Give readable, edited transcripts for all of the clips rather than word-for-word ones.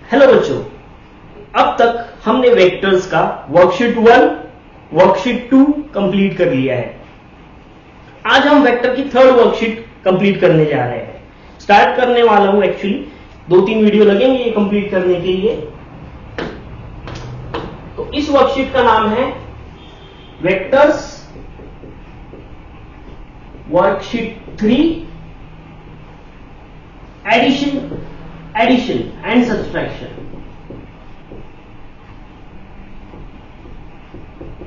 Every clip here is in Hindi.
हेलो बच्चों, अब तक हमने वेक्टर्स का वर्कशीट 1, वर्कशीट 2 कंप्लीट कर लिया है। आज हम वेक्टर की थर्ड वर्कशीट कंप्लीट करने जा रहे हैं। स्टार्ट करने वाला हूं, एक्चुअली 2-3 वीडियो लगेंगे ये कंप्लीट करने के लिए। तो इस वर्कशीट का नाम है vectors worksheet 3 addition and subtraction.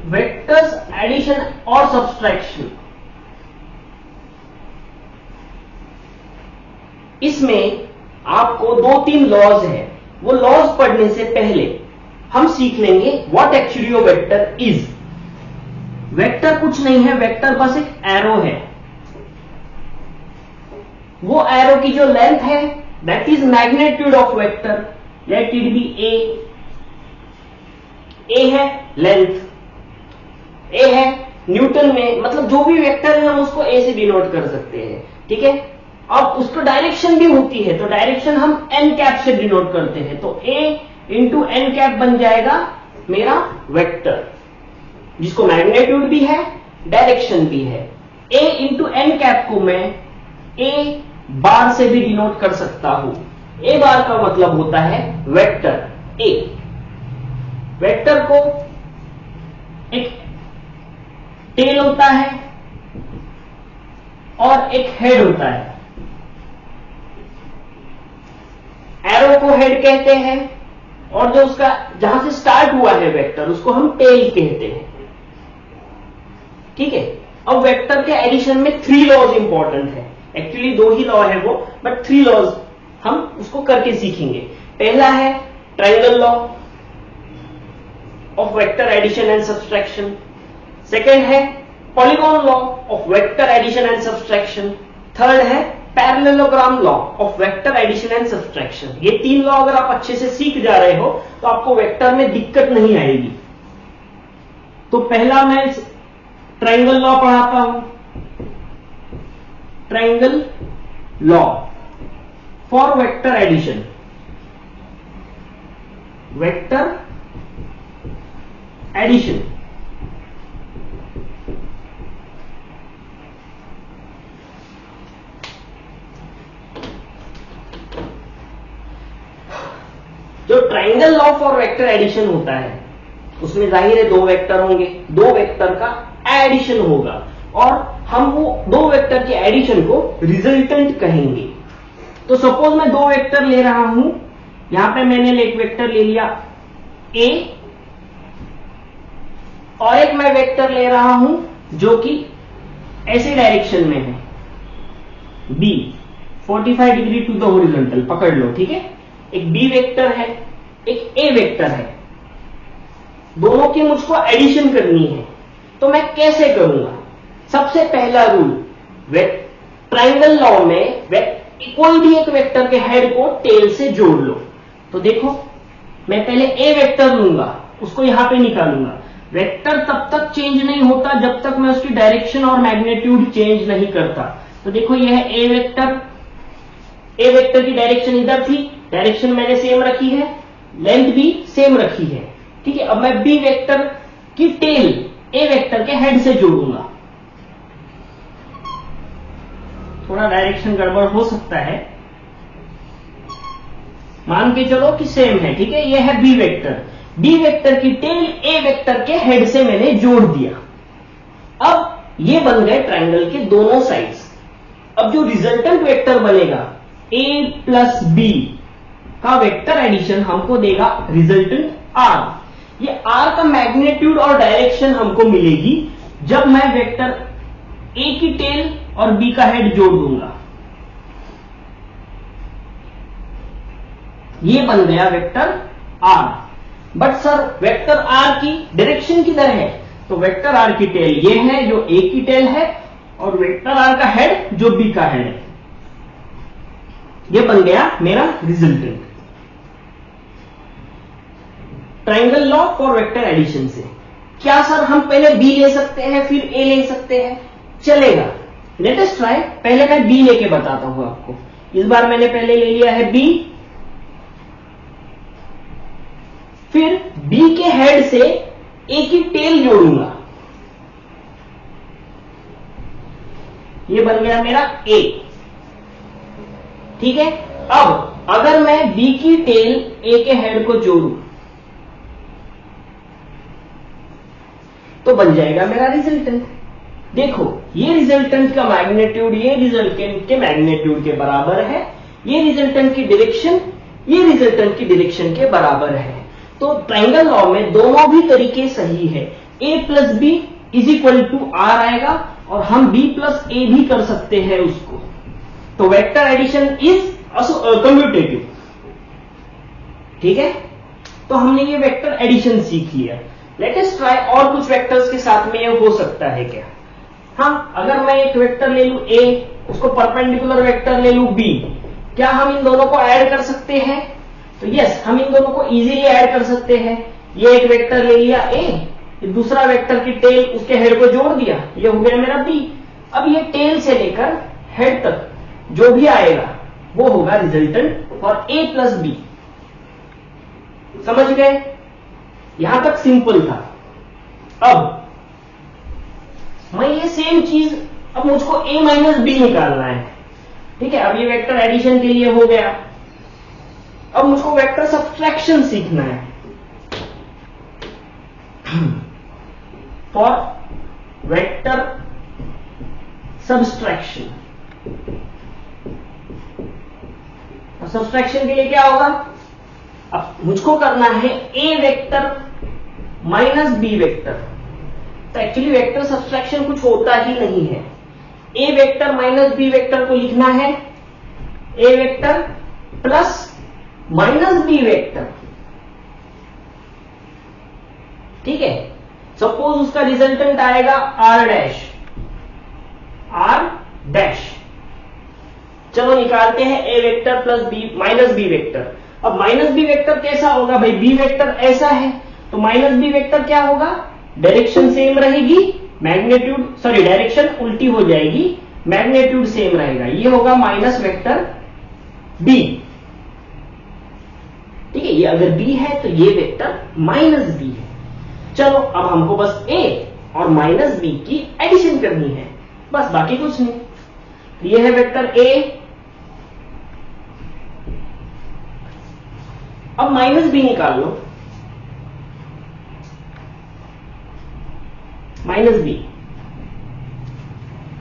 Vectors addition और सब्सट्रैक्शन, इसमें आपको 2-3 लॉज है। वो लॉज पढ़ने से पहले हम सीख लेंगे what actually a vector is. Vector कुछ नहीं है, वेक्टर बस एक एरो है। वो एरो की जो लेंथ है that is magnitude of vector, let it be A है लेंथ, ए है न्यूटन में, मतलब जो भी वेक्टर है हम उसको ए से डिनोट कर सकते हैं, ठीक है। अब उसको डायरेक्शन भी होती है, तो डायरेक्शन हम एन कैप से डिनोट करते हैं, तो ए इंटू एन कैप बन जाएगा मेरा वेक्टर, जिसको मैग्नीट्यूड भी है डायरेक्शन भी है। ए इंटू एन कैप को मैं ए बार से भी डिनोट कर सकता हूं। ए बार का मतलब होता है वेक्टर ए। वेक्टर को एक टेल होता है और एक हेड होता है। एरो को हेड कहते हैं और जो उसका जहां से स्टार्ट हुआ है वेक्टर उसको हम टेल कहते हैं, ठीक है। अब वेक्टर के एडिशन में 3 लॉज इंपॉर्टेंट है। एक्चुअली 2 ही लॉ है वो, बट 3 लॉज हम उसको करके सीखेंगे। पहला है triangle law of vector addition and subtraction. Second है polygon law of vector addition and subtraction. Third है parallelogram law of vector addition and subtraction. ये 3 लॉ अगर आप अच्छे से सीख जा रहे हो तो आपको वेक्टर में दिक्कत नहीं आएगी। तो पहला मैं ट्रायंगल लॉ पढ़ाता हूं। Triangle law for vector addition. Vector addition, जो triangle law for vector addition होता है उसमें जाहिर है 2 वेक्टर होंगे, 2 वेक्टर का एडिशन होगा और हम वो 2 वेक्टर के एडिशन को रिजल्टेंट कहेंगे। तो सपोज मैं 2 वेक्टर ले रहा हूं, यहां पे मैंने एक वेक्टर ले लिया ए और एक मैं वेक्टर ले रहा हूं जो कि ऐसे डायरेक्शन में है B, 45 degree to the horizontal, पकड़ लो, ठीक है। एक बी वेक्टर है, एक ए वेक्टर है, दोनों की मुझको एडिशन करनी है। तो मैं कैसे करूंगा? सबसे पहला रूल, ट्रायंगल लॉ में कोई भी एक वेक्टर के हेड को टेल से जोड़ लो। तो देखो मैं पहले ए वेक्टर लूंगा, उसको यहां पे निकालूंगा। वेक्टर तब तक चेंज नहीं होता जब तक मैं उसकी डायरेक्शन और मैग्नीट्यूड चेंज नहीं करता। तो देखो यह है ए वेक्टर, ए वेक्टर की डायरेक्शन इधर थी, डायरेक्शन मैंने सेम रखी है, लेंथ भी सेम रखी है, ठीक है। अब मैं बी वेक्टर की टेल ए वेक्टर के हेड से जोड़ूंगा। थोड़ा डायरेक्शन गड़बड़ हो सकता है, मान के चलो कि सेम है, ठीक है। यह है बी वेक्टर, बी वेक्टर की टेल ए वेक्टर के हेड से मैंने जोड़ दिया। अब ये बन गए ट्रायंगल के दोनों साइड्स। अब जो रिजल्टेंट वेक्टर बनेगा a प्लस बी का वेक्टर एडिशन हमको देगा रिजल्टेंट r। ये r का मैग्नीट्यूड और डायरेक्शन हमको मिलेगी जब मैं वेक्टर a की टेल और b का हेड जोड़ दूंगा। ये बन गया vector r। But sir vector r की डायरेक्शन किधर है? तो वेक्टर r की टेल ये है जो a की टेल है और वेक्टर r का हेड जो b का हेड है। ये बन गया मेरा resultant. Triangle law for vector addition से क्या सर हम पहले बी ले सकते हैं फिर ए ले सकते हैं? चलेगा, लेट अस ट्राई। पहले मैं बी लेके बताता हूं आपको। इस बार मैंने पहले ले लिया है बी फिर बी के हेड से ए की टेल जोड़ूंगा, ये बन गया मेरा ए। ठीक है, अब अगर मैं बी की टेल ए के हेड को जोड़ूं तो बन जाएगा मेरा रिजल्टेंट। देखो, ये रिजल्टेंट का मैग्नीट्यूड ये रिजल्टेंट के मैग्नीट्यूड के बराबर है, ये रिजल्टेंट की डायरेक्शन ये रिजल्टेंट की डायरेक्शन के बराबर है। तो ट्रायंगल लॉ में दोनों भी तरीके सही है। a plus B is equal to R आएगा और हम b प्लस ए भी कर सकते हैं उसको। तो वेक्टर एडिशन इज कम्यूटेटिव। ठीक है, तो हमने ये वेक्टर एडिशन सीख लिया। लेट अस ट्राई और कुछ वेक्टर्स के साथ में ये हो सकता है क्या। हाँ, अगर मैं एक वेक्टर ले लूं a, उसको परपेंडिकुलर वेक्टर ले लूं b, क्या हम इन दोनों को ऐड कर सकते हैं? तो यस, हम इन दोनों को इजीली ऐड कर सकते हैं। ये एक वेक्टर ले लिया a, दूसरा वेक्टर की टेल उसके हेड को जोड़ दिया, ये हो गया मेरा b। अब ये टेल से लेकर हेड तक जो भी आएगा वो होगा resultant for a plus B. समझ गए? यहां तक सिंपल था। अब मैं ये सेम चीज, अब मुझको a माइनस बी निकालना है। ठीक है, अब ये वेक्टर एडिशन के लिए हो गया। अब मुझको वेक्टर सब्ट्रैक्शन सीखना है। फॉर वेक्टर सब्ट्रैक्शन, सब्ट्रैक्शन के लिए क्या होगा? अब मुझको करना है a vector minus B vector. तो एक्चुअली वेक्टर सब्ट्रैक्शन कुछ होता ही नहीं है। a vector minus B vector को लिखना है a vector plus minus B vector. ठीक है, सपोज उसका रिजल्टेंट आएगा r डैश, r डैश। चलो निकालते हैं a vector plus B minus B vector. अब माइनस बी वेक्टर कैसा होगा भाई? बी वेक्टर ऐसा है, तो माइनस बी वेक्टर क्या होगा? डायरेक्शन सेम रहेगी, मैग्नीट्यूड सॉरी डायरेक्शन उल्टी हो जाएगी, मैग्नीट्यूड सेम रहेगा। ये होगा माइनस वेक्टर बी। ठीक है, ये अगर बी है तो ये वेक्टर माइनस बी है। चलो, अब हमको बस a और माइनस बी की एडिशन करनी है, बस, बाकी कुछ नहीं। ये है वेक्टर a, अब माइनस बी निकाल लो, माइनस बी।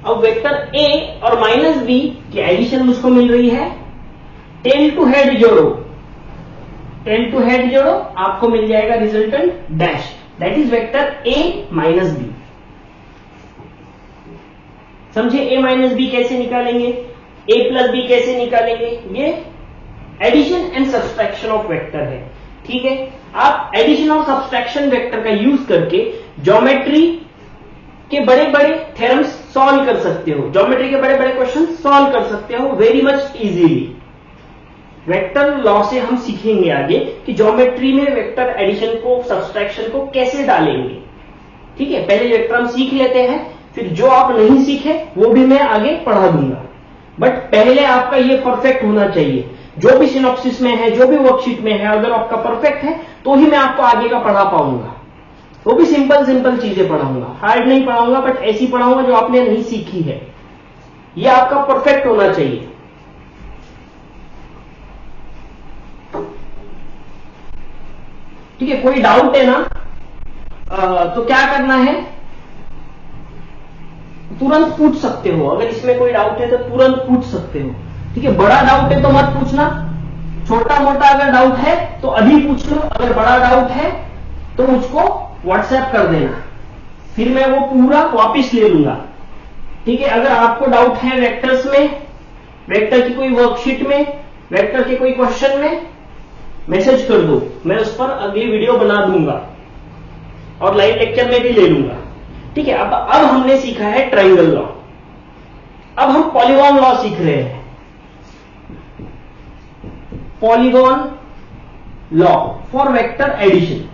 अब वेक्टर a और माइनस बी की एडिशन मुझको मिल रही है। टेल टू हेड जोड़ो, टेल टू हेड जोड़ो, आपको मिल जाएगा resultant dash, that is vector a minus B. समझे a माइनस बी कैसे निकालेंगे, a प्लस बी कैसे निकालेंगे? ये addition and subtraction of vector है। ठीक है, आप एडिशन और सब्ट्रैक्शन वेक्टर का यूज करके ज्योमेट्री के बड़े बड़े थ्योरम्स सॉल्व कर सकते हो, ज्योमेट्री के बड़े बड़े क्वेश्चन सॉल्व कर सकते हो very much easily. Vector law से हम सीखेंगे आगे कि ज्योमेट्री में वेक्टर एडिशन को सब्ट्रैक्शन को कैसे डालेंगे। ठीक है, पहले वेक्टर हम सीख लेते हैं, फिर जो आप नहीं सीखे वो भी मैं आगे पढ़ा दूंगा। बट पहले आपका ये परफेक्ट होना चाहिए। जो भी सिनॉप्सिस में है, जो भी वर्कशीट में है, अगर आपका परफेक्ट है तो ही मैं आपको आगे का पढ़ा पाऊंगा। वो भी सिंपल सिंपल चीजें पढ़ाऊंगा, हार्ड नहीं पढ़ाऊंगा, बट ऐसी पढ़ाऊंगा जो आपने नहीं सीखी है। ये आपका परफेक्ट होना चाहिए। ठीक है, कोई डाउट है ना? तो क्या करना है, तुरंत पूछ सकते हो। अगर इसमें कोई डाउट है तो तुरंत पूछ सकते हो। ठीक है, बड़ा डाउट है तो मत पूछना, छोटा मोटा अगर डाउट है तो अभी पूछ लो। अगर बड़ा डाउट है तो मुझको व्हाट्सएप कर देना, फिर मैं वो पूरा वापस ले लूंगा। ठीक है, अगर आपको डाउट है वेक्टर्स में, वेक्टर की कोई वर्कशीट में, वेक्टर के कोई क्वेश्चन में, मैसेज कर दो, मैं उस पर अगली वीडियो बना दूंगा और लाइव लेक्चर में भी ले लूंगा। ठीक है, अब हमने सीखा है ट्रायंगल लॉ, अब हम पॉलीगॉन लॉ सीख रहे हैं। Polygon law for vector addition.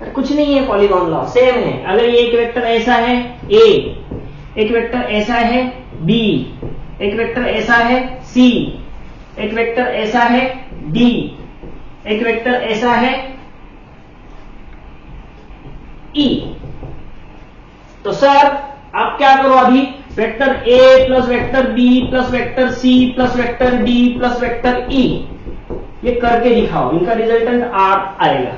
कुछ नहीं है, पॉलीगॉन लॉ सेम है। अगर ये एक वेक्टर ऐसा है a, एक वेक्टर ऐसा है b, एक वेक्टर ऐसा है c, एक वेक्टर ऐसा है d, एक वेक्टर ऐसा है तो सर आप क्या करो अभी, vector A plus vector B plus vector C plus vector D plus vector E, ये करके दिखाओ, इनका रिजल्टेंट आर आएगा,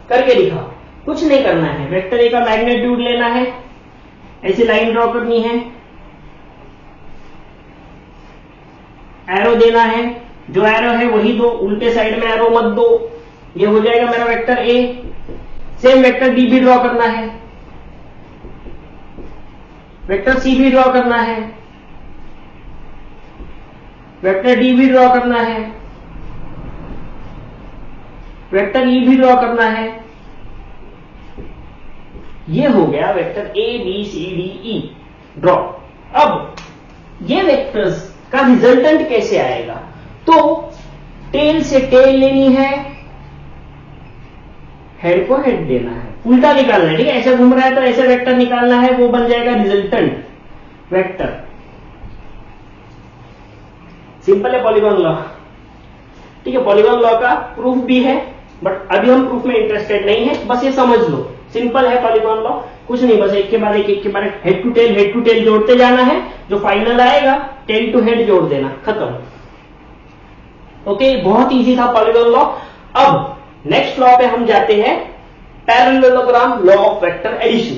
करके दिखाओ। कुछ नहीं करना है, वेक्टर ए का मैग्नीट्यूड लेना है, ऐसी लाइन ड्रॉ करनी है, एरो देना है, जो एरो है वही दो, उल्टे साइड में एरो मत दो, ये हो जाएगा मेरा vector A. Same vector D भी ड्रॉ करना है, वेक्टर सी भी ड्रॉ करना है, वेक्टर डी भी ड्रॉ करना है, वेक्टर ई भी ड्रॉ करना है। ये हो गया vector A B C D E draw. अब ये वेक्टर्स का रिजल्टेंट कैसे आएगा, तो टेल से टेल लेनी है, हेड को हेड देना है, उल्टा निकालना है, ठीक है। ऐसे घूम रहा है तो ऐसे वेक्टर निकालना है, वो बन जाएगा रिजल्टेंट वेक्टर। सिंपल है पॉलीगॉन लॉ, ठीक है। पॉलीगॉन लॉ का प्रूफ भी है, बट अभी हम प्रूफ में इंटरेस्टेड नहीं है, बस ये समझ लो, सिंपल है पॉलीगॉन लॉ, कुछ नहीं, बस एक के बाद एक हेड टू टेल जोड़ते जाना है, जो फाइनल आएगा टेल टू हेड जोड़ देना, खत्म। ओके, बहुत इजी था पॉलीगॉन लॉ। अब नेक्स्ट लॉ पे हम जाते हैं, parallelogram law of vector addition.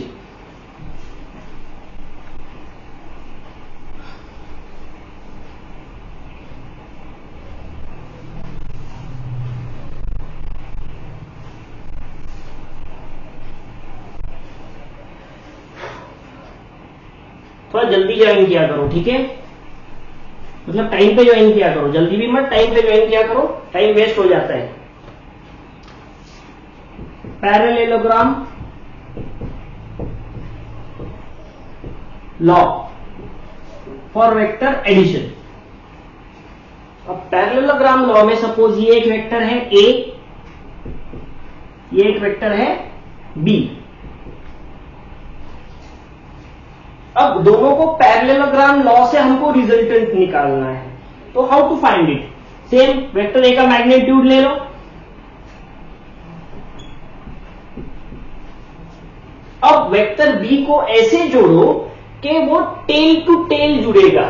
थोड़ा जल्दी ज्वाइन किया करो, ठीक है, मतलब टाइम पे ज्वाइन किया करो, जल्दी भी मत, टाइम पे ज्वाइन किया करो, टाइम वेस्ट हो जाता है। Parallelogram law for vector addition. अब पैरेललोग्राम लॉ में सपोज ये एक वेक्टर है ए, ये एक वेक्टर है बी। अब दोनों को पैरेललोग्राम लॉ से हमको रिजल्टेंट निकालना है, तो how to find it. Same vector A का मैग्नीट्यूड ले लो, अब वेक्टर बी को ऐसे जोड़ो कि वो टेल टू टेल जुड़ेगा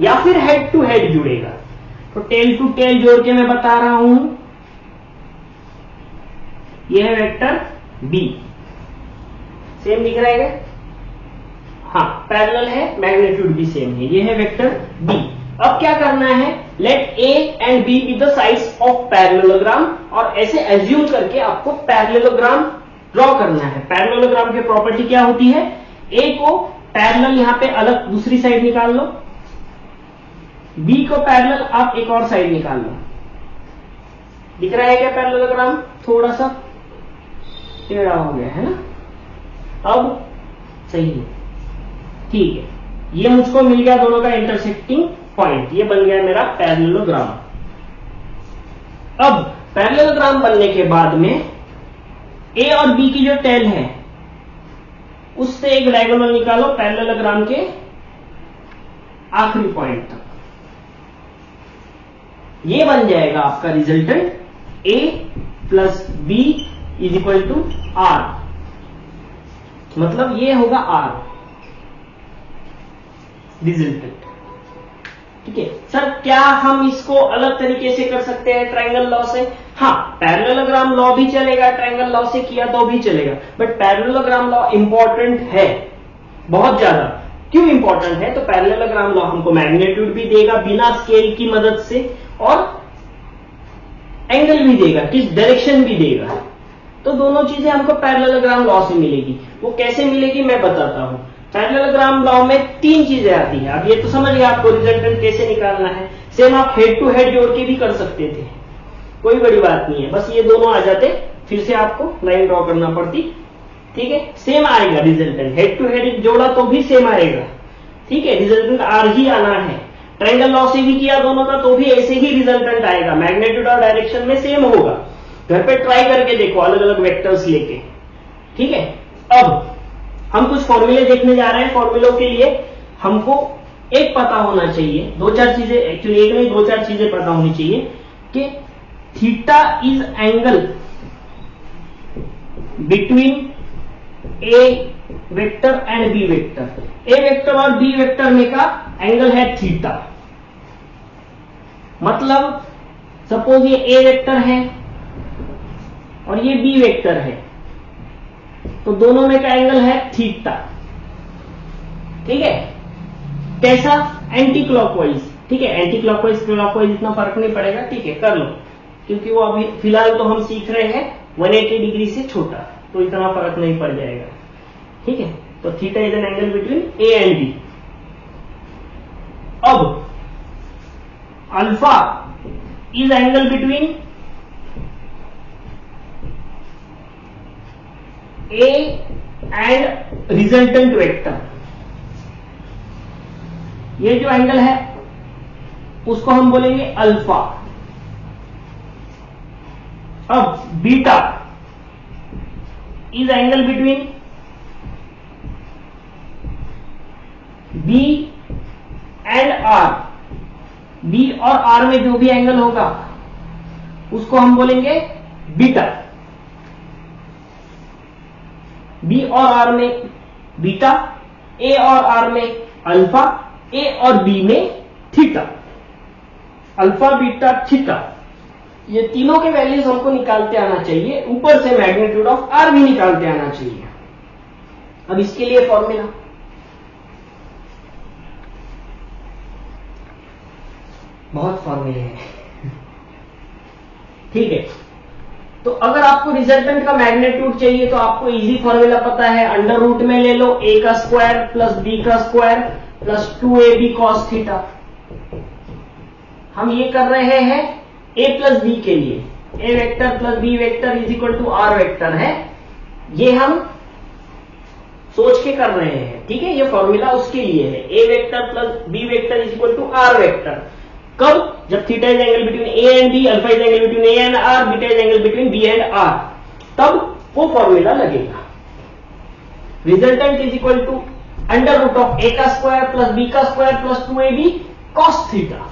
या फिर हेड टू हेड जुड़ेगा। तो टेल टू टेल जोड़ के मैं बता रहा हूं, यह है वेक्टर बी, सेम दिख रहा है, हाँ पैरेलल है, मैग्नीट्यूड भी सेम है, ये है वेक्टर बी। अब क्या करना है, let A and B be the sides of parallelogram, और ऐसे एज्यूम करके आपको पैरेललोग्राम ड्रॉ करना है। पैरेललोग्राम की प्रॉपर्टी क्या होती है, ए को पैरेलल यहां पे अलग दूसरी साइड निकाल लो, बी को पैरेलल आप एक और साइड निकाल लो। दिख रहा है क्या पैरेललोग्राम, थोड़ा सा टेढ़ा हो गया है ना, अब सही है, ठीक है। ये मुझको मिल गया दोनों का इंटरसेक्टिंग पॉइंट, ये बन गया मेरा पैरेललोग्राम। अब पैरेललोग्राम बनने के बाद में ए और बी की जो टेल है उससे एक डायगोनल निकालो पैरेललोग्राम के आखिरी पॉइंट तक, ये बन जाएगा आपका resultant A plus B is equal to R, मतलब ये होगा आर रिजल्टेंट, ठीक है। सर क्या हम इसको अलग तरीके से कर सकते हैं ट्रायंगल लॉ से, हाँ पैरेललोग्राम लॉ भी चलेगा, ट्रायंगल लॉ से किया तो भी चलेगा, बट पैरेललोग्राम लॉ इंपॉर्टेंट है बहुत ज्यादा। क्यों इंपॉर्टेंट है, तो पैरेललोग्राम लॉ हमको मैग्नीट्यूड भी देगा बिना स्केल की मदद से, और एंगल भी देगा, किस डायरेक्शन भी देगा, तो दोनों चीजें हमको पैरेललोग्राम लॉ से मिलेगी। वो कैसे मिलेगी मैं बताता हूं। पैरेललोग्राम लॉ में तीन चीजें आती हैं, अब ये तो समझ गया आपको रिजल्टेंट कैसे निकालना है। सेम आप हेड टू हेड जोड़ के भी कर सकते थे, कोई बड़ी बात नहीं है, बस ये दोनों आ जाते फिर से आपको लाइन ड्रॉ करना पड़ती, ठीक है। सेम आएगा रिजल्टेंट, हेड टू हेड जोड़ा तो भी सेम आएगा, ठीक है, रिजल्टेंट आर ही आना है। ट्रायंगल लॉ से भी किया दोनों का तो भी ऐसे ही रिजल्टेंट आएगा, मैग्नीट्यूड और डायरेक्शन में सेम होगा। घर पे ट्राई करके देखो अलग अलग वेक्टर्स लेके, ठीक है। अब हम कुछ फॉर्मूले देखने जा रहे हैं। फॉर्मूलों के लिए हमको एक पता होना चाहिए, दो चार चीजें, एक्चुअली एक नहीं दो चार चीजें पता होनी चाहिए कि theta is angle between A vector and B vector. A vector और बी वेक्टर में का एंगल है थीटा। मतलब सपोज ये ए वेक्टर है और ये बी वेक्टर है, तो दोनों में का एंगल है थीटा। ठीक है, कैसा? Anti clockwise. ठीक है, एंटी क्लॉकवाइज क्लॉकवाइज इतना फर्क नहीं पड़ेगा, ठीक है कर लो, क्योंकि वो अभी फिलहाल तो हम सीख रहे हैं 180 डिग्री से छोटा, तो इतना फर्क नहीं पड़ जाएगा। ठीक है, तो theta is an angle between A and B. अब alpha is angle between A and resultant vector. ये जो एंगल है उसको हम बोलेंगे अल्फा। अब beta is angle between B and R. B और आर में जो भी एंगल होगा उसको हम बोलेंगे बीटा। बी और आर में बीटा, ए और आर में अल्फा, ए और बी में थीटा। अल्फा बीटा थीटा, ये तीनों के वैल्यूज हमको निकालते आना चाहिए, ऊपर से मैग्नीट्यूड ऑफ आर भी निकालते आना चाहिए। अब इसके लिए फॉर्मूला, बहुत फॉर्मूले हैं। ठीक है, तो अगर आपको रिजल्टेंट का मैग्नीट्यूड चाहिए तो आपको इजी फॉर्मूला पता है, अंडर रूट में ले लो ए का स्क्वायर प्लस बी का square plus 2ab cos theta. हम ये कर रहे हैं a प्लस बी के लिए, A vector plus B vector is equal to R vector है, ये हम सोच के कर रहे हैं। ठीक है, ये फॉर्मूला उसके लिए है, A vector plus B vector is equal to R vector. कब? जब theta is angle between A and B, alpha is angle between A and R, beta is angle between B and R, तब वो फॉर्मूला लगेगा। Resultant is equal to under root of A का स्क्वायर प्लस बी का square plus 2ab cos theta.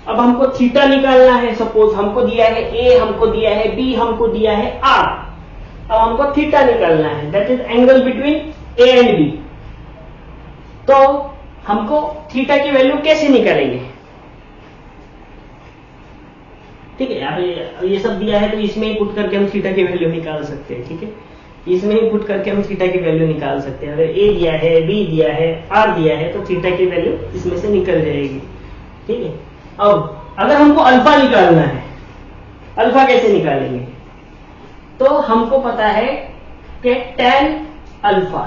अब हमको थीटा निकालना है, सपोज हमको दिया है ए, हमको दिया है बी, हमको दिया है आर। अब हमको थीटा निकालना है, that is angle between A and B. तो हमको थीटा की वैल्यू कैसे निकालेंगे? ठीक है, यहाँ पे ये सब दिया है तो इसमें ही पुट करके हम थीटा की वैल्यू निकाल सकते हैं। ठीक है, इसमें ही पुट करके हम थीटा की वैल्यू निकाल सकते हैं। अगर ए दिया है, बी दिया है, आर दिया है, तो थीटा की वैल्यू इसमें से निकल जाएगी। ठीक है, अब अगर हमको अल्फा निकालना है, अल्फा कैसे निकालेंगे? तो हमको पता है कि tan अल्फा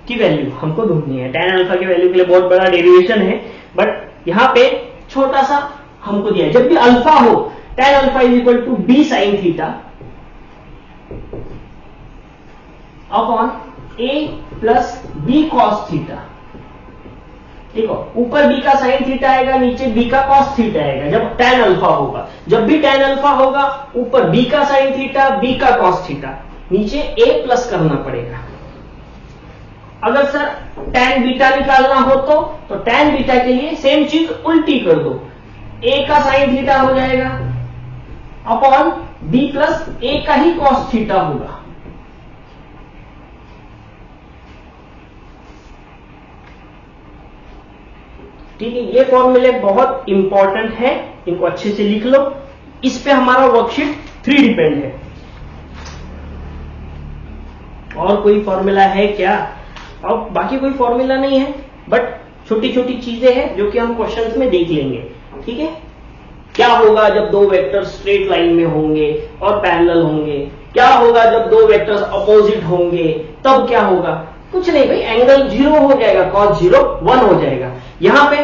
की वैल्यू हमको ढूंढनी है। tan अल्फा की वैल्यू के लिए बहुत बड़ा डेरिवेशन है, बट यहां पे छोटा सा हमको दिया है। जब भी अल्फा हो, tan alpha is equal to B sine theta upon A plus B cos theta. ठीक है, ऊपर बी का साइन थीटा आएगा, नीचे बी का कॉस थीटा आएगा जब tan अल्फा होगा। जब भी tan अल्फा होगा, ऊपर बी का साइन थीटा, बी का कॉस थीटा, नीचे ए प्लस करना पड़ेगा। अगर सर tan बीटा निकालना हो तो tan बीटा के लिए सेम चीज उल्टी कर दो, ए का साइन थीटा हो जाएगा अपॉन बी प्लस ए का ही कॉस थीटा होगा। ठीक है, ये फॉर्मूले बहुत इंपॉर्टेंट है, इनको अच्छे से लिख लो। इस पे हमारा वर्कशीट 3 डिपेंड है। और कोई फॉर्मूला है क्या? और बाकी कोई फॉर्मूला नहीं है, बट छोटी छोटी चीजें हैं जो कि हम क्वेश्चंस में देख लेंगे। ठीक है, क्या होगा जब दो वेक्टर स्ट्रेट लाइन में होंगे और पैरेलल होंगे? क्या होगा जब दो वेक्टर्स अपोजिट होंगे? तब क्या होगा? कुछ नहीं भाई, एंगल 0 हो जाएगा, cos 0 1 हो जाएगा, यहां पे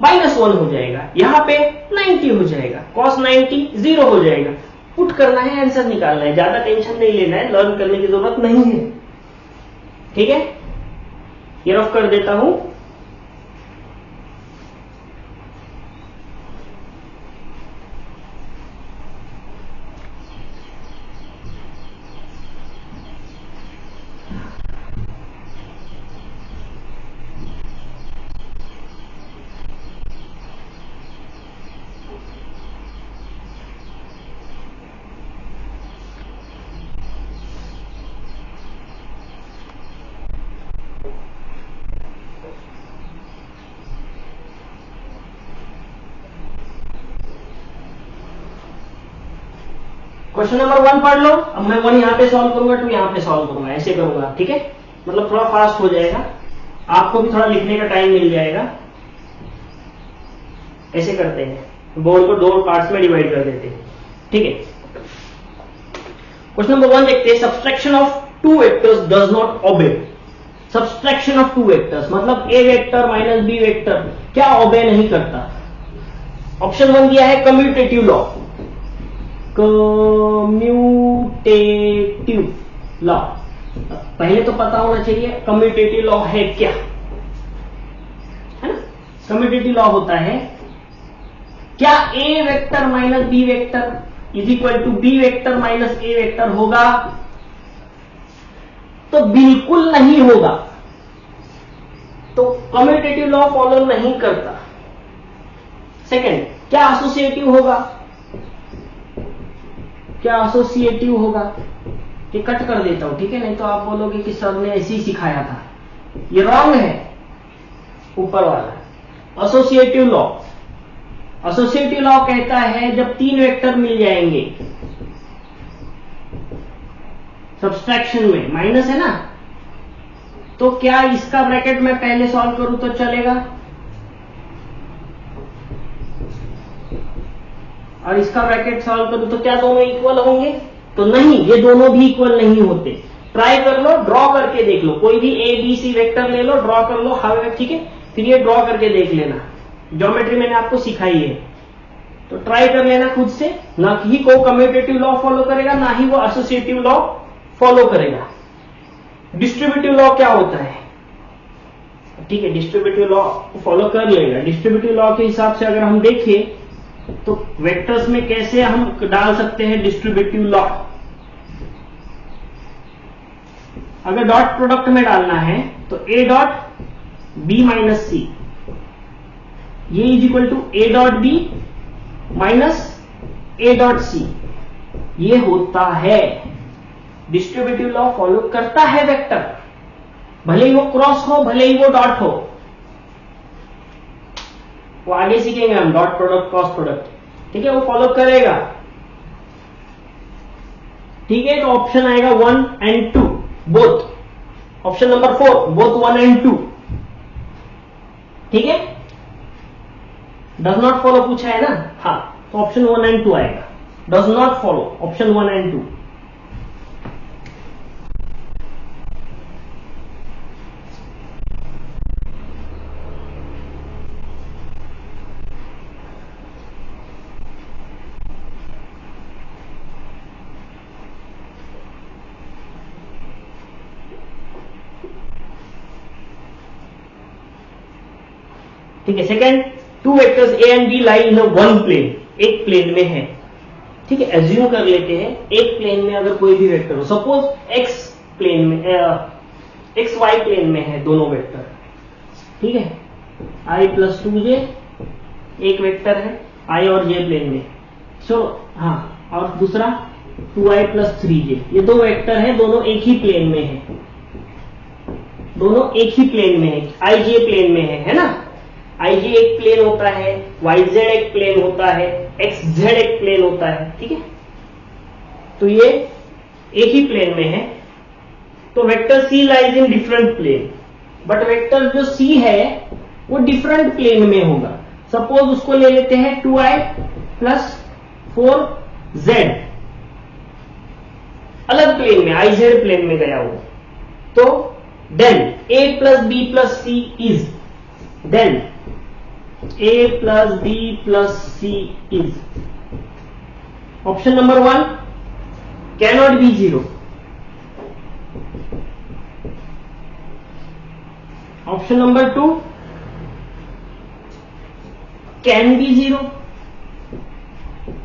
-1 हो जाएगा, यहां पे 90 हो जाएगा, cos 90 0 हो जाएगा। पुट करना है, आंसर निकालना है, ज्यादा टेंशन नहीं लेना है, लर्न करने की जरूरत नहीं है। ठीक है, ये रफ कर देता हूं। क्वेश्चन नंबर 1 पढ़ लो। अब मैं 1 यहां पे सॉल्व करूंगा, 2 यहां पे सॉल्व करूंगा, ऐसे करूंगा, ठीक है। मतलब थोड़ा फास्ट हो जाएगा, आपको भी थोड़ा लिखने का टाइम मिल जाएगा। ऐसे करते हैं, बोर्ड को 2 पार्ट्स में डिवाइड कर देते हैं, ठीक है। क्वेश्चन नंबर 1 देखते हैं। Subtraction of 2 vectors does not obey. Subtraction of 2 vectors मतलब ए वेक्टर माइनस बी वेक्टर क्या ओबे नहीं करता। ऑप्शन 1 दिया है कम्यूटेटिव लॉ। कम्यूटेटिव लॉ पहले तो पता होना चाहिए कम्यूटेटिव लॉ है क्या, है ना। कम्यूटेटिव लॉ होता है क्या A vector minus B vector is equal to B vector minus A vector होगा। तो बिल्कुल नहीं होगा, तो कम्यूटेटिव लॉ फॉलो नहीं करता। सेकंड, क्या एसोसिएटिव होगा, क्या एसोसिएटिव होगा। ये कट कर देता हूं, ठीक है, नहीं तो आप बोलोगे कि सर ने ऐसे ही सिखाया था, ये रॉन्ग है ऊपर वाला। एसोसिएटिव लॉ, एसोसिएटिव लॉ कहता है जब 3 वेक्टर मिल जाएंगे सब्सट्रैक्शन में, माइनस है ना, तो क्या इसका ब्रैकेट मैं पहले सॉल्व करूं तो चलेगा और इसका ब्रैकेट सॉल्व करूं तो क्या दोनों इक्वल होंगे। तो नहीं, ये दोनों भी इक्वल नहीं होते। ट्राई कर लो, ड्रॉ करके देख लो, कोई भी ए बी सी वेक्टर ले लो, ड्रॉ कर लो, हाउ, ठीक है। फिर ये ड्रॉ करके देख लेना, ज्योमेट्री मैंने आपको सिखाई है, तो ट्राई कर लेना खुद से। ना ही को कम्यूटेटिव लॉ फॉलो करेगा, ना ही वो एसोसिएटिव लॉ फॉलो करेगा। डिस्ट्रीब्यूटिव लॉ क्या होता है, ठीक है, डिस्ट्रीब्यूटिव लॉ फॉलो कर लेगा। डिस्ट्रीब्यूटिव लॉ के हिसाब से अगर हम देखें तो वेक्टर्स में कैसे हम डाल सकते हैं डिस्ट्रीब्यूटिव लॉ। अगर डॉट प्रोडक्ट में डालना है तो A dot B minus C, ये is equal to A dot B minus A dot C, ये होता है डिस्ट्रीब्यूटिव लॉ फॉलो करता है वेक्टर, भले ही वो क्रॉस हो, भले ही वो डॉट हो। वो आगे सीखेंगे हम, डॉट प्रोडक्ट क्रॉस प्रोडक्ट, ठीक है, वो फॉलो करेगा, ठीक है। तो ऑप्शन आएगा 1 and 2 both. Option number 4 both 1 and 2, ठीक है। डज नॉट फॉलो पूछा है ना, हाँ, तो ऑप्शन 1 and 2 आएगा। Does not follow option 1 and 2। ठीक है। Second, 2 vectors A and B lie in one plane, एक प्लेन में है, ठीक है। एज्यूम कर लेते हैं एक प्लेन में अगर कोई भी वेक्टर हो, सपोज एक्स प्लेन में, एक्स वाई प्लेन में है दोनों वेक्टर, ठीक है। आई प्लस 2j एक वेक्टर है आई और जे प्लेन में, सो हाँ, और दूसरा 2i प्लस 3j, ये 2 वेक्टर है, दोनों एक ही प्लेन में है, दोनों एक ही प्लेन में है, आई जे प्लेन में है ना। आई जे एक प्लेन होता है, वाई जेड एक प्लेन होता है, एक्स जेड एक प्लेन होता है, ठीक है। तो ये एक ही प्लेन में है, तो vector C lies in different plane, but vector जो सी है वो डिफरेंट प्लेन में होगा। सपोज उसको ले लेते हैं 2i प्लस 4z, अलग प्लेन में, आई जेड प्लेन में गया वो, तो then a plus B plus C is, then a plus b plus c is, option number 1 cannot be 0, option number 2 can be 0।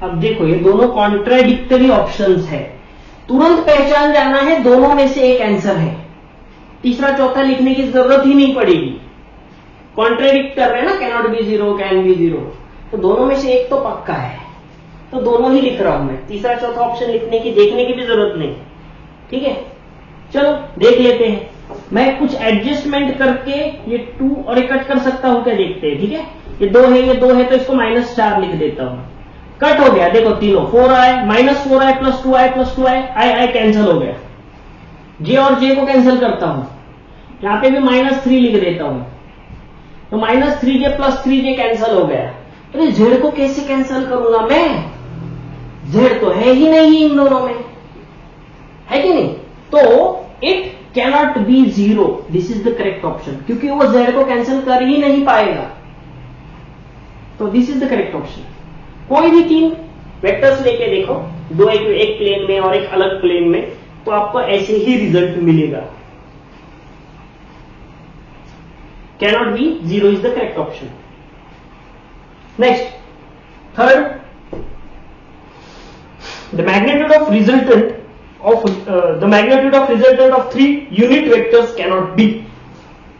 अब देखो ये दोनों कॉन्ट्राडिक्टरी ऑप्शंस है, तुरंत पहचान जाना है दोनों में से एक आंसर है, तीसरा चौथा लिखने की जरूरत ही नहीं पड़ेगी। कॉन्ट्रेडिक्ट कर रहे हैं ना, कैनॉट बी 0, कैन बी 0, तो दोनों में से एक तो पक्का है, तो दोनों ही लिख रहा हूं मैं, तीसरा चौथा ऑप्शन लिखने की, देखने की भी जरूरत नहीं, ठीक है। चलो देख लेते हैं, मैं कुछ एडजस्टमेंट करके ये 2 और ये कट कर सकता हूं क्या, देखते हैं, ठीक है। ये 2 है, ये 2 है, तो इसको -4 लिख देता हूं, कट हो गया, देखो तीनों 4i -4i + 2i + 2i I cancel हो गया। जे और जे को कैंसिल करता हूं, यहां पे भी -3 लिख देता हूं, तो -3j + 3j कैंसिल हो गया। अरे जेड को कैसे कैंसिल करूंगा मैं, जेड तो है ही नहीं इन दोनों में, है कि नहीं? तो it cannot be 0, this is the correct option, क्योंकि वो जेड को कैंसिल कर ही नहीं पाएगा। तो this is the correct option. कोई भी 3 वेक्टर्स लेके देखो, दो एक प्लेन में और एक अलग प्लेन में, तो आपको ऐसे ही रिजल्ट मिलेगा। Cannot be 0 is the correct option. Next, third, the magnitude of resultant of 3 unit vectors cannot B.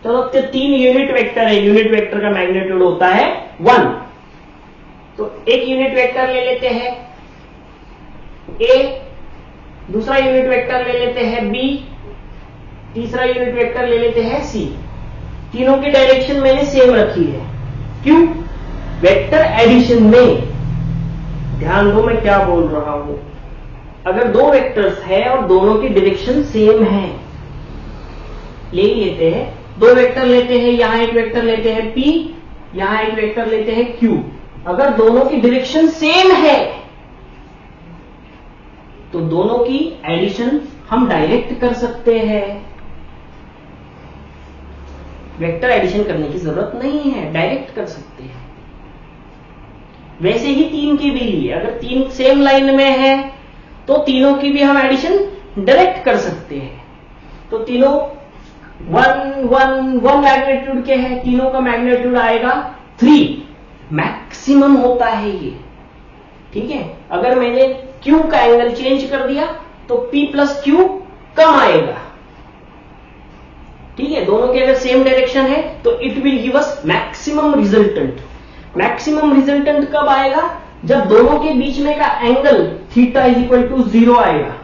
तो अब 3 यूनिट वेक्टर है, यूनिट वेक्टर का मैग्नीट्यूड होता है 1। तो एक यूनिट वेक्टर ले लेते हैं ए, दूसरा यूनिट वेक्टर ले लेते हैं बी, तीसरा यूनिट वेक्टर ले लेते हैं सी। तीनों की डायरेक्शन मैंने सेम रखी है। क्यों? वेक्टर एडिशन में ध्यान दो मैं क्या बोल रहा हूं। अगर 2 वेक्टर्स है और दोनों की डायरेक्शन सेम है, ले लेते हैं 2 वेक्टर लेते हैं, यहां एक वेक्टर लेते हैं P, यहां एक वेक्टर लेते हैं Q। अगर दोनों की डायरेक्शन सेम है तो दोनों की एडिशन हम डायरेक्ट कर सकते हैं, वेक्टर एडिशन करने की जरूरत नहीं है, डायरेक्ट कर सकते हैं। वैसे ही 3 की भी लिए, अगर 3 सेम लाइन में है तो तीनों की भी हम एडिशन डायरेक्ट कर सकते हैं। तो तीनों 1 मैग्नीट्यूड के हैं, तीनों का मैग्नीट्यूड आएगा 3, मैक्सिमम होता है ये, ठीक है। अगर मैंने Q का एंगल चेंज कर दिया तो P + Q कम आएगा, ठीक है। दोनों के अगर सेम डायरेक्शन है तो it will give us maximum resultant. Maximum resultant कब आएगा? जब दोनों के बीच में का एंगल थीटा = 0 आएगा,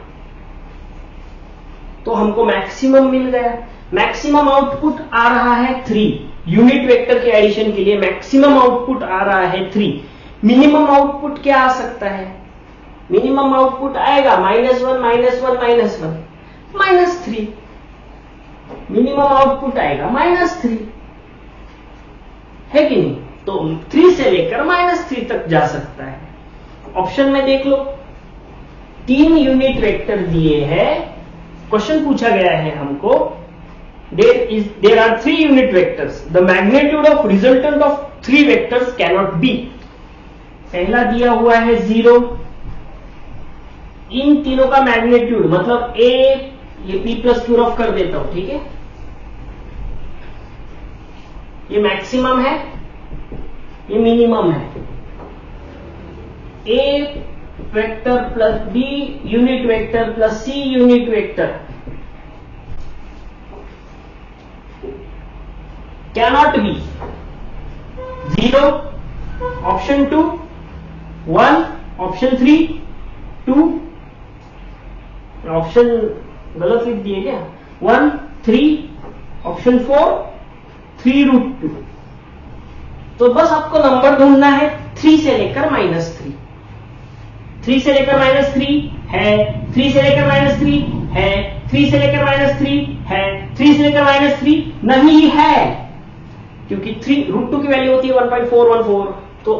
तो हमको मैक्सिमम मिल गया। मैक्सिमम आउटपुट आ रहा है 3, यूनिट वेक्टर के एडिशन के लिए मैक्सिमम आउटपुट आ रहा है 3। मिनिमम आउटपुट क्या आ सकता है? मिनिमम आउटपुट आएगा -1 -3। मिनिमम आउटपुट आएगा -3, है कि नहीं? तो 3 से लेकर -3 तक जा सकता है। ऑप्शन में देख लो, 3 यूनिट वेक्टर दिए हैं, क्वेश्चन पूछा गया है हमको, there are 3 unit vectors, the magnitude of resultant of 3 vectors cannot be. पहला दिया हुआ है 0, इन तीनों का मैग्नीट्यूड मतलब ए, ये P + Q रफ कर देता हूं, ठीक है। ये मैक्सिमम है, ये मिनिमम है। A vector plus B unit vector plus C unit vector cannot be 0, option 2 1, option 3 2, option गलत लिख दिए क्या, 1 3, ऑप्शन 4 3√2। तो बस आपको नंबर ढूंढना है 3 से लेकर -3, 3 से लेकर -3 है, 3 से लेकर -3 है, 3 से लेकर -3 है, 3 से लेकर -3 नहीं है, क्योंकि 3√2 की वैल्यू होती है 1.414, तो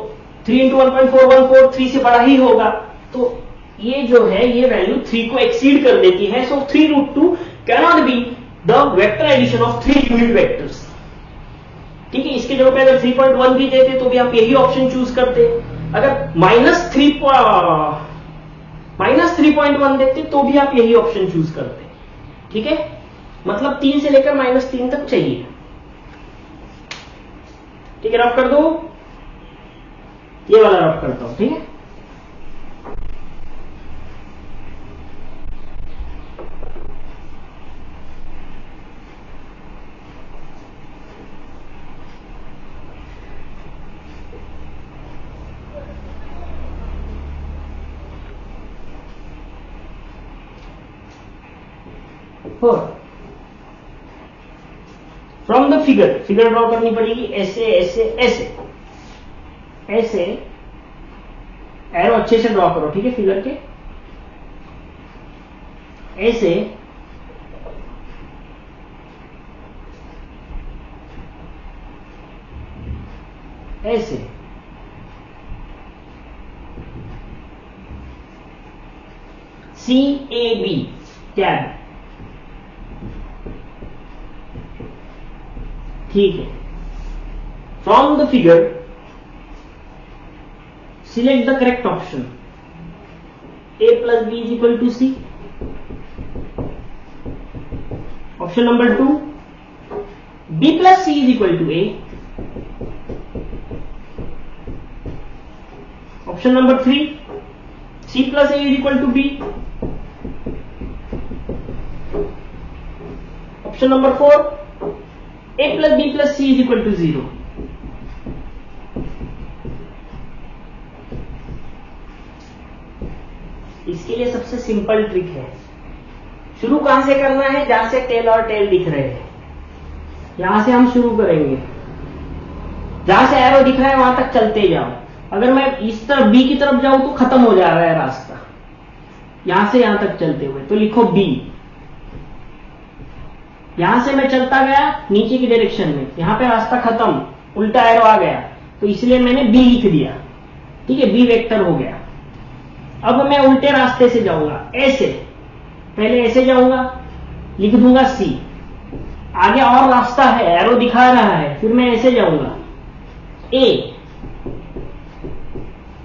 3 × 1.414 3 से बड़ा ही होगा। तो ये जो है ये वैल्यू 3 को एक्सीड कर देती है। So 3√2 cannot be the vector addition of 3 unit vectors, ठीक है। इसके जगह पे अगर 3.1 भी देते तो भी आप यही ऑप्शन चूज करते। अगर -3.1 देते तो भी आप यही ऑप्शन चूज करते, ठीक है। मतलब 3 से लेकर -3 तक चाहिए, ठीक है। रफ कर दो, ये वाला रफ करता हूं, ठीक है। फ्रॉम द फिगर ड्रॉ करनी पड़ेगी, ऐसे ऐसे ऐसे ऐसे एरो अच्छे से ड्रॉ करो, ठीक है, फिगर के ऐसे ऐसे CAB टैब, ठीक है। From the figure select the correct option. A plus B is equal to C. Option number 2, B plus C is equal to A. Option number 3, C plus A is equal to B. Option number 4, A plus B plus C is equal to 0. इसके लिए सबसे सिंपल ट्रिक है, शुरू कहां से करना है, जहां से टेल और टेल दिख रहे हैं, यहां से हम शुरू करेंगे। जहां से एरो दिख रहा है वहां तक चलते जाओ। अगर मैं इस तरफ बी की तरफ जाऊं तो खत्म हो जा रहा है रास्ता, यहां से यहां तक चलते हुए, तो लिखो बी। यहां से मैं चलता गया नीचे की डायरेक्शन में, यहां पे रास्ता खत्म, उल्टा एरो आ गया, तो इसलिए मैंने बी लिख दिया, ठीक है, बी वेक्टर हो गया। अब मैं उल्टे रास्ते से जाऊंगा, ऐसे, पहले ऐसे जाऊंगा, लिख दूंगा सी, आगे और रास्ता है, एरो दिखा रहा है, फिर मैं ऐसे जाऊंगा ए,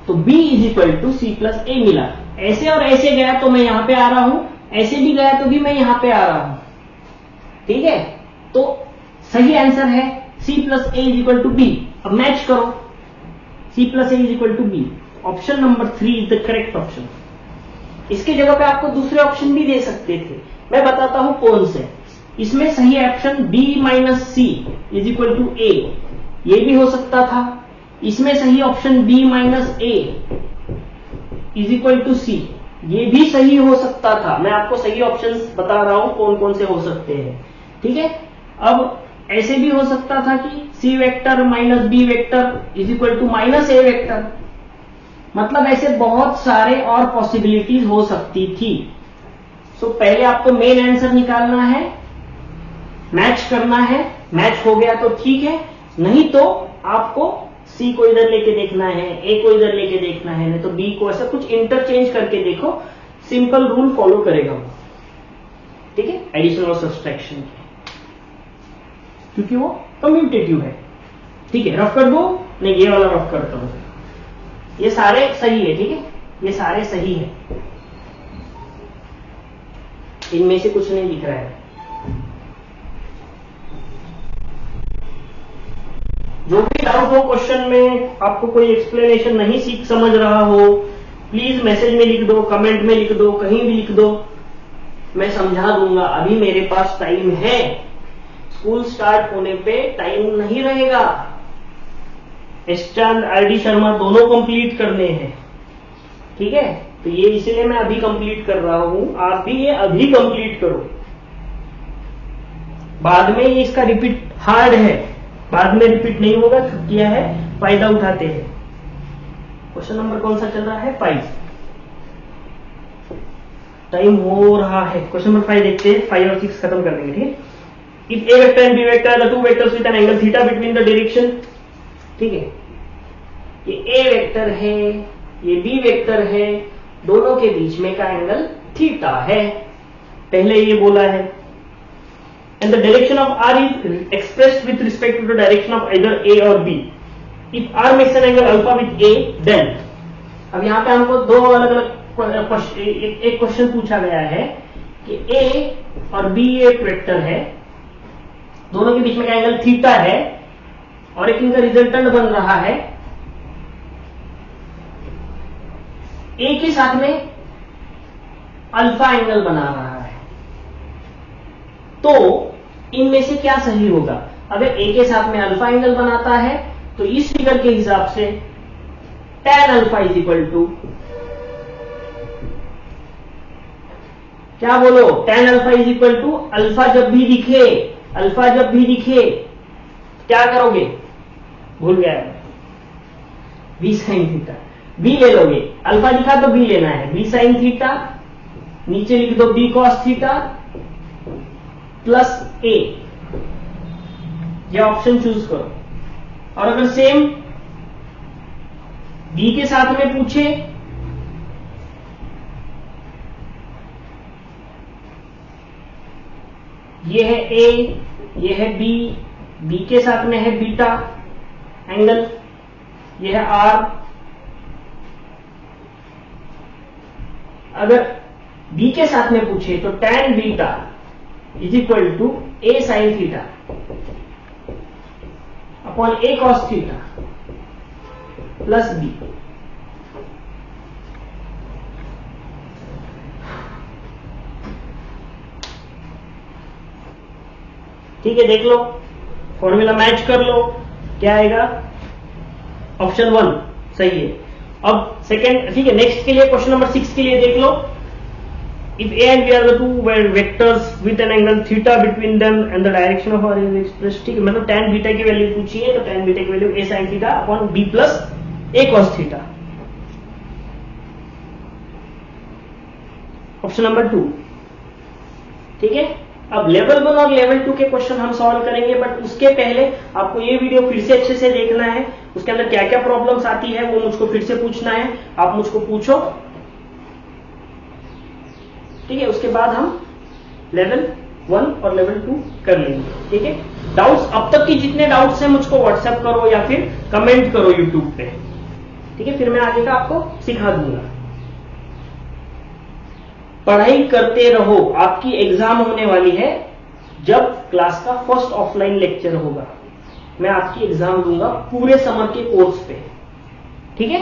तो B is equal to C plus A मिला। ऐसे और ऐसे गया तो मैं यहां पे आ रहा हूं, ऐसे भी गया तो भी मैं यहां पे आ रहा हूं, ठीक है। तो सही आंसर है C plus A is equal to B. अब मैच करो, C plus A is equal to B. Option number 3 is the correct option. इसके जगह पे आपको दूसरे ऑप्शन भी दे सकते थे, मैं बताता हूं कौन से। इसमें सही option B minus C is equal to A, ये भी हो सकता था। इसमें सही option B minus A is equal to C, ये भी सही हो सकता था। मैं आपको सही ऑप्शंस बता रहा हूं कौन कौन से हो सकते हैं, ठीक है। अब ऐसे भी हो सकता था कि C vector minus B vector is equal to minus A vector, मतलब ऐसे बहुत सारे और पॉसिबिलिटीज हो सकती थी। सो पहले आपको मेन आंसर निकालना है, मैच करना है, मैच हो गया तो ठीक है, नहीं तो आपको सी को इधर लेके देखना है, ए को इधर लेके देखना है, नहीं तो बी को, ऐसा कुछ इंटरचेंज करके देखो, सिंपल रूल फॉलो करेगा, ठीक है, एडिशन और सब्सट्रैक्शन के, क्योंकि वो कम्यूटेटिव है, ठीक है। रफ कर दो, नहीं ये वाला रफ करता हूं, ये सारे सही है, ठीक है, ये सारे सही है, इनमें से कुछ नहीं दिख रहा है। जो भी डाउट हो क्वेश्चन में, आपको कोई एक्सप्लेनेशन नहीं सीख समझ रहा हो, प्लीज मैसेज में लिख दो, कमेंट में लिख दो, कहीं भी लिख दो, मैं समझा दूंगा। अभी मेरे पास टाइम है, स्कूल स्टार्ट होने पे टाइम नहीं रहेगा। एसचांद आरडी शर्मा दोनों कंप्लीट करने हैं, ठीक है, तो ये इसलिए मैं अभी कंप्लीट कर रहा हूं, आप भी ये अभी कंप्लीट करो, बाद में ये इसका रिपीट हार्ड है, बाद में रिपीट नहीं होगा, छुट्टियां है, फायदा उठाते हैं। क्वेश्चन नंबर कौन सा चल रहा है, 5, टाइम हो रहा है। क्वेश्चन नंबर 5 देखते हैं, 5 और 6 खत्म कर देंगे, ठीक है। If A vector and B vector the two vectors with an angle theta between the direction, ठीक है, ये ए वेक्टर है, ये बी वेक्टर है, दोनों के बीच में का एंगल थीटा है, पहले ये बोला है। And the direction of R is expressed with respect to the direction of either A or B. If R makes an angle alpha with A, then अब यहाँ पे हमको दो अलग अलग एक क्वेश्चन पूछा गया है कि A और B एक वेक्टर है, दोनों के बीच में का एंगल थीटा है, और एक इनका रिजल्टेंट बन रहा है A के साथ में अल्फा एंगल बना रहा है, तो इनमें से क्या सही होगा। अगर ए के साथ में अल्फा एंगल बनाता है तो इस फिगर के हिसाब से tan alpha is equal to, क्या बोलो, tan alpha is equal to, alpha जब भी दिखे, अल्फा जब भी दिखे क्या करोगे, भूल गया, बी साइन थीटा। बी ले लोगे, अल्फा लिखा तो बी लेना है, बी साइन थीटा, नीचे लिख दो बी कॉस थीटा प्लस ए, ये ऑप्शन चूज करो। और अगर सेम बी के साथ में पूछे ये है ए, ये है बी, बी के साथ में है बीटा एंगल, ये है आर। अगर बी के साथ में पूछे तो tan beta is equal to A sine theta upon A cos theta plus B. ठीक है, देख लो, फॉर्मूला मैच कर लो, क्या आएगा? ऑप्शन 1 सही है। अब सेकेंड, ठीक है, नेक्स्ट के लिए क्वेश्चन नंबर 6 के लिए देख लो। If A and B are the two vectors with an angle theta between them and the direction of R is expressed, ठीक है, मतलब tan बीटा की वैल्यू पूछी है, तो tan बीटा की value A sine theta upon B plus A cos theta. Option number 2, ठीक है। अब लेवल 1 और लेवल 2 के क्वेश्चन हम सॉल्व करेंगे, बट उसके पहले आपको ये वीडियो फिर से अच्छे से देखना है, उसके अंदर क्या क्या प्रॉब्लम्स आती है वो मुझको फिर से पूछना है, आप मुझको पूछो, ठीक है। उसके बाद हम लेवल 1 और लेवल 2 कर लेंगे, ठीक है। डाउट्स, अब तक की जितने डाउट्स हैं मुझको व्हाट्सएप करो या फिर कमेंट करो यूट्यूब पे, ठीक है, फिर मैं आगे का आपको सिखा दूंगा। पढ़ाई करते रहो, आपकी एग्जाम होने वाली है जब क्लास का फर्स्ट ऑफलाइन लेक्चर होगा, मैं आपकी एग्जाम लूंगा पूरे समर के कोर्स पे, ठीक है।